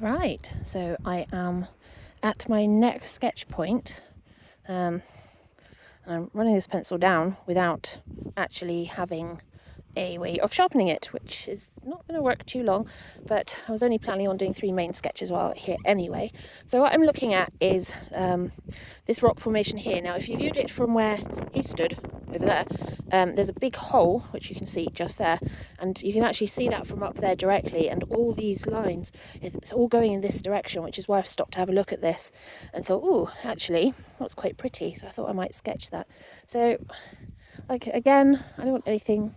Right, so I am at my next sketch point. I'm running this pencil down without actually having a way of sharpening it, which is not going to work too long, but I was only planning on doing 3 main sketches while here anyway. So what I'm looking at is this rock formation here. Now if you viewed it from where he stood over there, there's a big hole which you can see just there, and you can actually see that from up there directly, and all these lines, it's all going in this direction, which is why I've stopped to have a look at this and thought, oh, actually that's quite pretty, so I thought I might sketch that. So like again, I don't want anything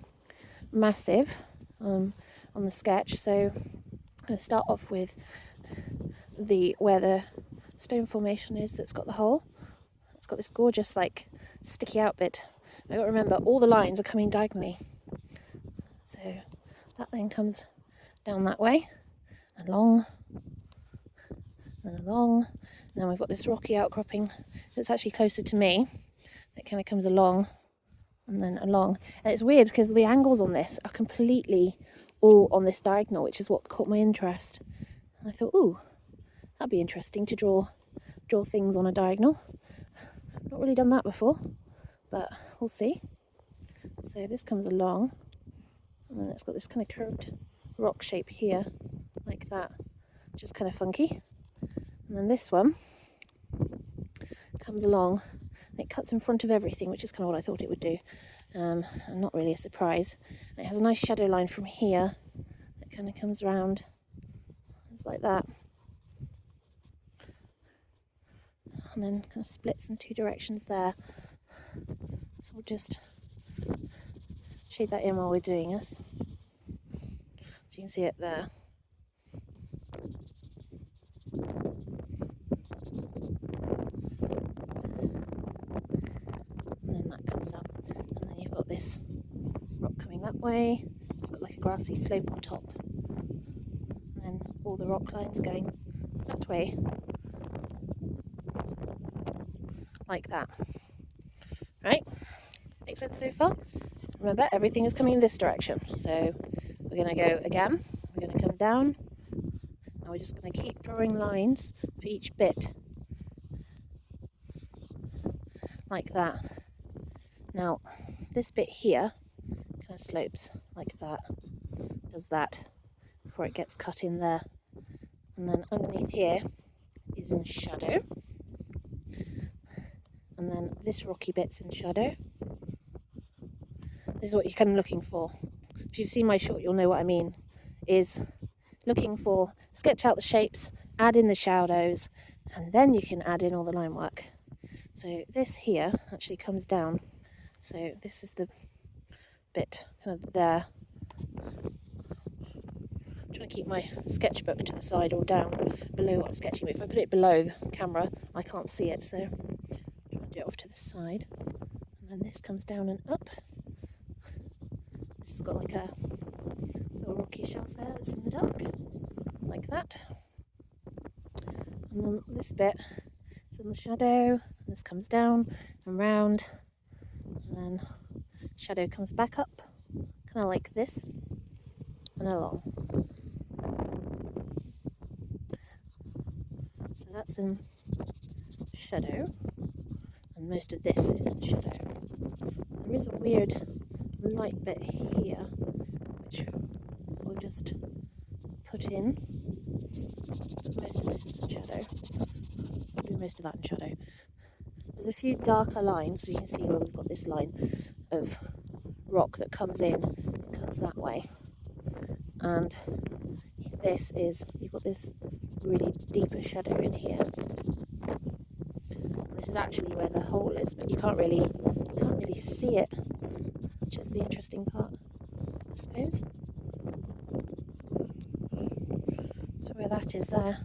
massive on the sketch, so I'm going to start off with where the stone formation is that's got the hole. It's got this gorgeous like sticky out bit. I've got to remember all the lines are coming diagonally, so that then comes down that way, along, then along, and then we've got this rocky outcropping that's actually closer to me that kind of comes along and then along. And it's weird because the angles on this are completely all on this diagonal, which is what caught my interest. And I thought, ooh, that'd be interesting to draw things on a diagonal. Not really done that before, but we'll see. So this comes along, and then it's got this kind of curved rock shape here, like that, which is kind of funky. And then this one comes along, and it cuts in front of everything, which is kind of what I thought it would do, and not really a surprise. And it has a nice shadow line from here that kind of comes round. It's like that, and then kind of splits in 2 directions there. So we'll just shade that in while we're doing it, so you can see it there. And then that comes up, and then you've got this rock coming that way. It's got like a grassy slope on top, and then all the rock lines are going that way, like that. Right, makes sense so far? Remember, everything is coming in this direction, so we're going to go again, we're going to come down, and we're just going to keep drawing lines for each bit, like that. Now, this bit here kind of slopes like that, does that before it gets cut in there, and then underneath here is in shadow, and then this rocky bit's in shadow. This is what you're kind of looking for. If you've seen my short, you'll know what I mean, is looking for, sketch out the shapes, add in the shadows, and then you can add in all the line work. So this here actually comes down, so this is the bit kind of there. I'm trying to keep my sketchbook to the side or down below what I'm sketching, but if I put it below the camera I can't see it, so I'm trying to do it off to the side. And then this comes down and up. This has got like a little rocky shelf there that's in the dark, like that. And then this bit is in the shadow, and this comes down and round, and then shadow comes back up, kind of like this, and along. So that's in shadow, and most of this is in shadow. There is a weird light bit here, which we'll just put in, but most of this is in shadow, so I'll do most of that in shadow. There's a few darker lines, so you can see where we've got this line of rock that comes in, it cuts that way, and this is, you've got this really deeper shadow in here. This is actually where the hole is, but you can't really see it, which is the interesting part, I suppose. So where that is there,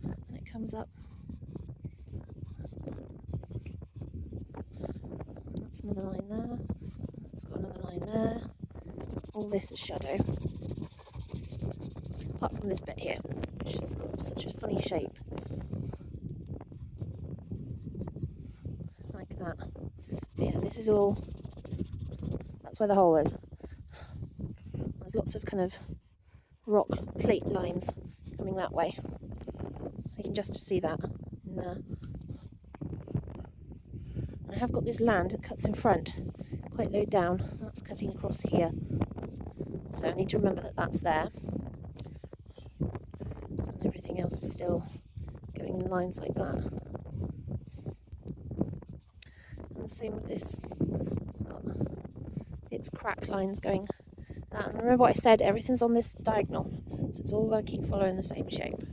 and it comes up. That's another line there. It's got another line there. All this is shadow, apart from this bit here, which has got such a funny shape, like that. But yeah, this is all, that's where the hole is. There's lots of kind of rock plate lines coming that way. So you can just see that in there. I have got this land that cuts in front, quite low down. That's cutting across here. So I need to remember that that's there. And everything else is still going in lines like that. And the same with this. It's got its crack lines going. And remember what I said, everything's on this diagonal. So it's all got to keep following the same shape.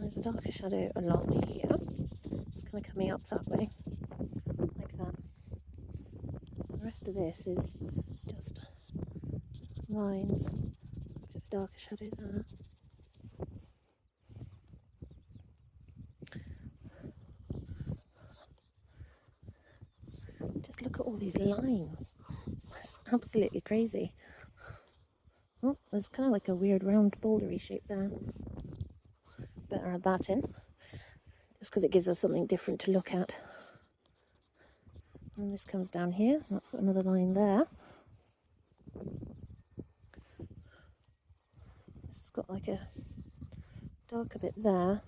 There's a darker shadow along here. It's kind of coming up that way, like that. The rest of this is just lines. A bit of a darker shadow there. Just look at all these lines. It's absolutely crazy. Oh, there's kind of like a weird round bouldery shape there. Better add that in, just because it gives us something different to look at. And this comes down here, and that's got another line there. This has got like a darker bit there.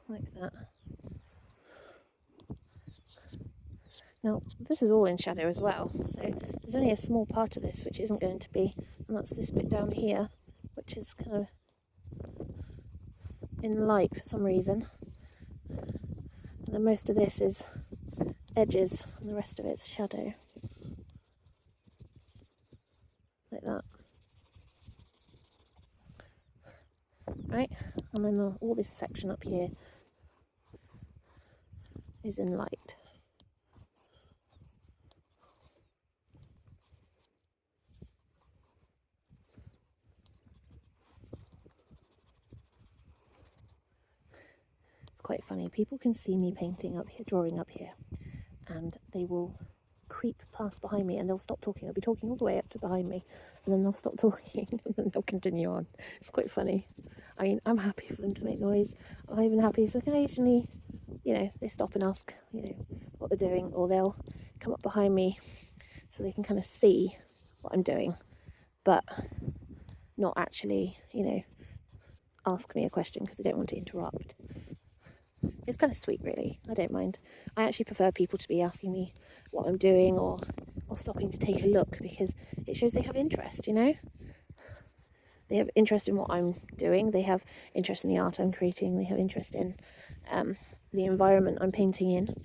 Like that. Now, this is all in shadow as well, so there's only a small part of this which isn't going to be, and that's this bit down here, which is kind of in light for some reason. And then most of this is edges, and the rest of it's shadow. Like that. Right, and then all this section up here is in light. Quite funny. People can see me painting up here, drawing up here, and they will creep past behind me and they'll stop talking. I'll be talking all the way up to behind me, and then they'll stop talking and then they'll continue on. It's quite funny. I mean, I'm happy for them to make noise. I'm even happy, so occasionally, you know, they stop and ask, you know, what they're doing, or they'll come up behind me so they can kind of see what I'm doing, but not actually, you know, ask me a question because they don't want to interrupt. It's kind of sweet, really. I don't mind. I actually prefer people to be asking me what I'm doing or stopping to take a look, because it shows they have interest, you know? They have interest in what I'm doing. They have interest in the art I'm creating. They have interest in the environment I'm painting in.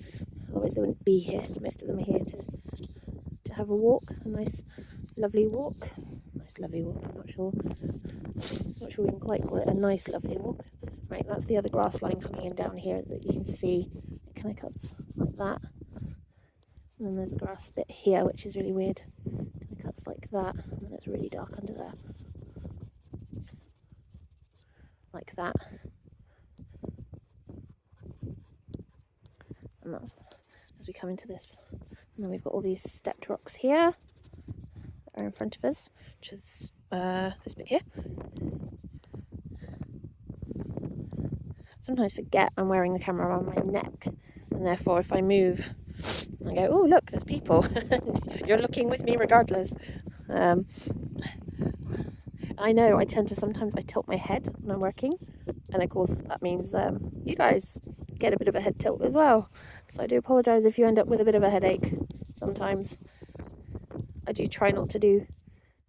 Otherwise they wouldn't be here. Most of them are here to have a walk, a nice, lovely walk. Nice, lovely walk, I'm not sure we can quite call it a nice, lovely walk. Right, that's the other grass line coming in down here that you can see. It kind of cuts like that. And then there's a grass bit here, which is really weird. It kind of cuts like that, and then it's really dark under there. Like that. And that's as we come into this. And then we've got all these stepped rocks here that are in front of us, which is this bit here. Sometimes forget I'm wearing the camera around my neck, and therefore if I move I go, oh look, there's people and you're looking with me regardless. I know I tend to sometimes I tilt my head when I'm working, and of course that means you guys get a bit of a head tilt as well, so I do apologise if you end up with a bit of a headache. Sometimes I do try not to do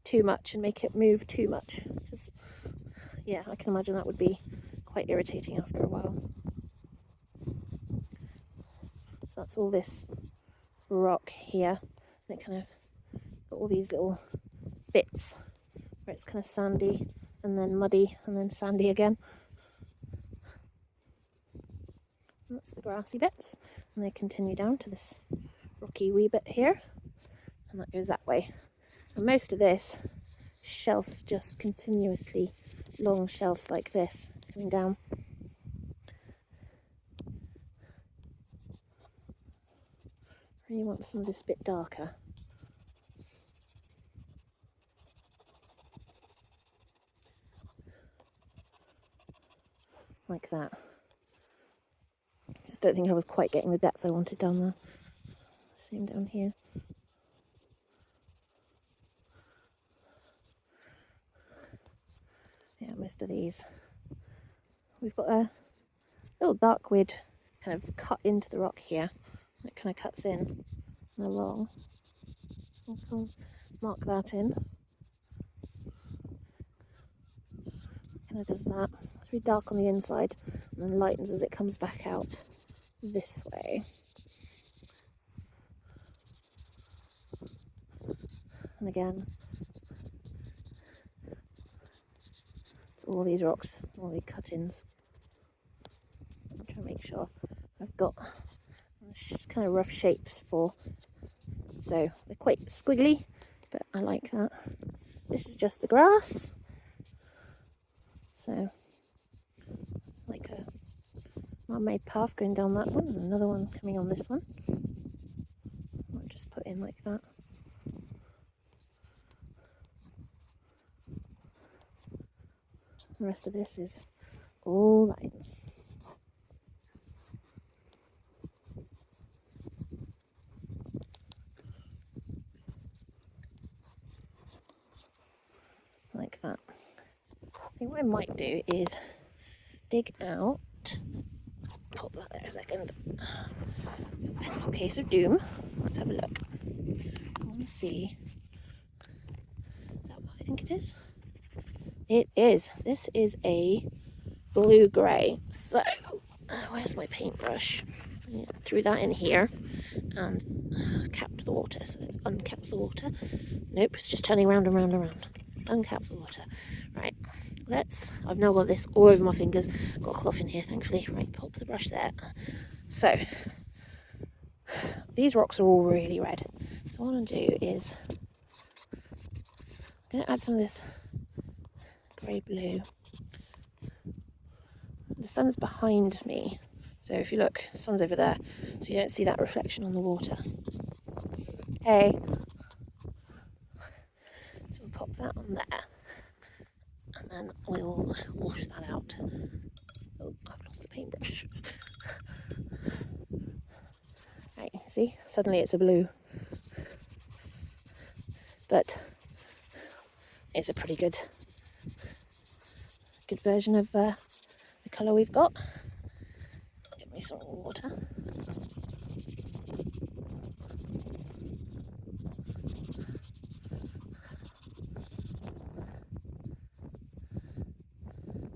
too much and make it move too much, because yeah, I can imagine that would be quite irritating after a while. So that's all this rock here, and it kind of got all these little bits where it's kind of sandy and then muddy and then sandy again. And that's the grassy bits, and they continue down to this rocky wee bit here, and that goes that way. And most of this shelves, just continuously long shelves like this coming down. Really want some of this bit darker. Like that. Just don't think I was quite getting the depth I wanted down there. Same down here. Yeah, most of these. We've got a little dark wood kind of cut into the rock here. It kind of cuts in and along. So I'll mark that in. Kind of does that. It's really dark on the inside and then lightens as it comes back out this way. And again, it's all these rocks, all these cut-ins. I'm trying to make sure I've got kind of rough shapes for, so they're quite squiggly, but I like that. This is just the grass, so like a man-made path going down that one, and another one coming on this one. I'll just put in like that. The rest of this is all lines. Like that. I think what I might do is dig out, pop that there a second, pencil case of doom. Let's have a look. I want to see, is that what I think it is? It is. This is a blue-grey. So, where's my paintbrush? Yeah, threw that in here and capped the water. So let's uncap the water. Nope, it's just turning round and round and round. Uncap the water. Right, I've now got this all over my fingers. Got a cloth in here, thankfully. Right, pop the brush there. So, these rocks are all really red. So what I'm going to do is, I'm going to add some of this grey blue. The sun's behind me, so if you look, the sun's over there, so you don't see that reflection on the water. Okay, so we'll pop that on there, and then we'll wash that out. Oh, I've lost the paintbrush. Right, see, suddenly it's a blue, but it's a pretty good version of the colour we've got. Get me some water.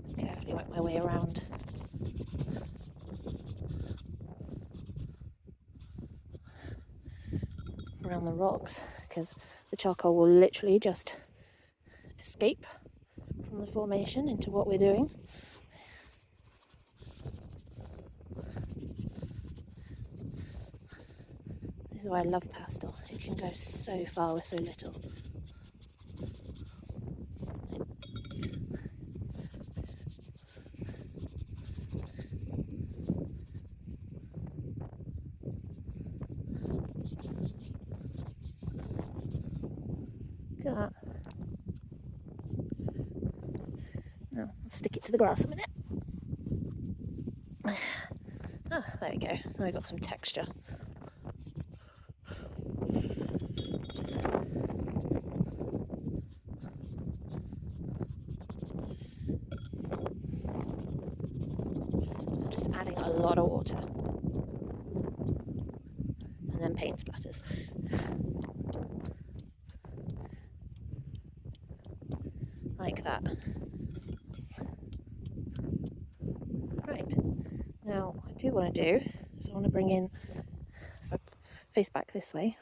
Just carefully work my way around. Around the rocks, because the charcoal will literally just escape from the formation into what we're doing. This is why I love pastel. It can go so far with so little. Look at that. Now, I'll stick it to the grass a minute. Ah, there we go. Now we've got some texture. So just adding a lot of water. And then paint splatters. Like that. Right, now what I do want to do is I want to bring in, if I face back this way,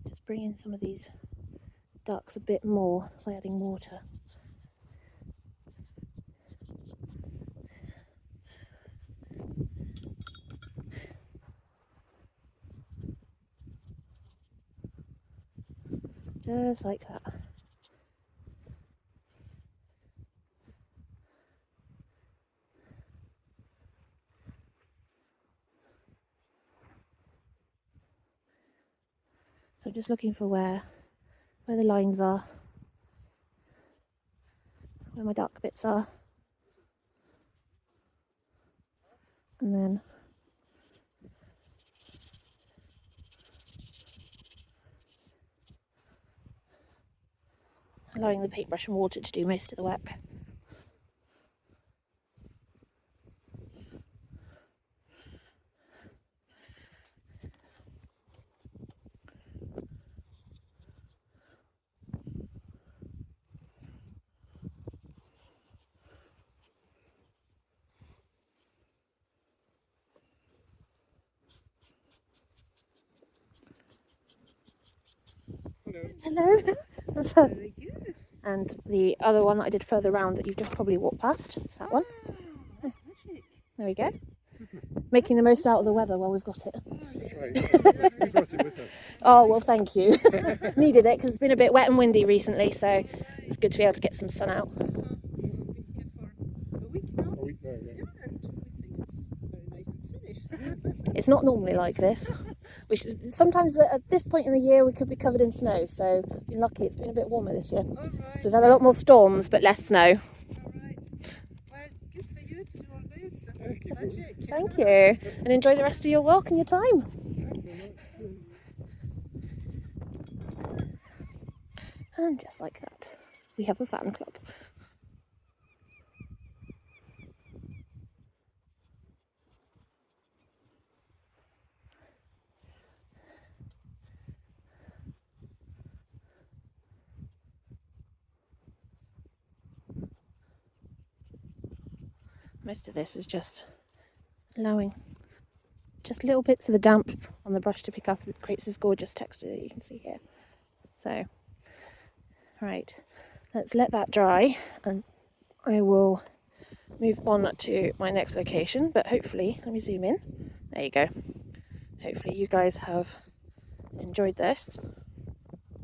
just bring in some of these darks a bit more by adding water. Just like that. So I'm just looking for where the lines are, where my dark bits are, and then allowing the paintbrush and water to do most of the work. Hello. Very good. And the other one that I did further round that you've just probably walked past is that one. That's magic. There we go. Making the most out of the weather while we've got it. That's right. We brought it with us. Oh, well, thank you. Needed it because it's been a bit wet and windy recently, so it's good to be able to get some sun out. We'll be here for a week now. A week now, yeah. Yeah, and we think it's very nice and sunny. It's not normally like this. Sometimes at this point in the year we could be covered in snow, so we've been lucky it's been a bit warmer this year. All right. So we've had a lot more storms but less snow. All right. Well, good for you to do all this. Magic. Thank you, and enjoy the rest of your walk and your time. Thanks very much. And just like that, we have the fan club. Most of this is just allowing just little bits of the damp on the brush to pick up. It creates this gorgeous texture that you can see here. So, right, let's let that dry and I will move on to my next location. But hopefully, let me zoom in. There you go. Hopefully you guys have enjoyed this.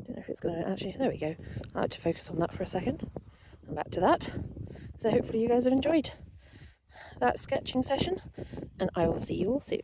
Don't know if it's going to actually, there we go. I like to focus on that for a second. And back to that. So hopefully you guys have enjoyed that sketching session, and I will see you all soon.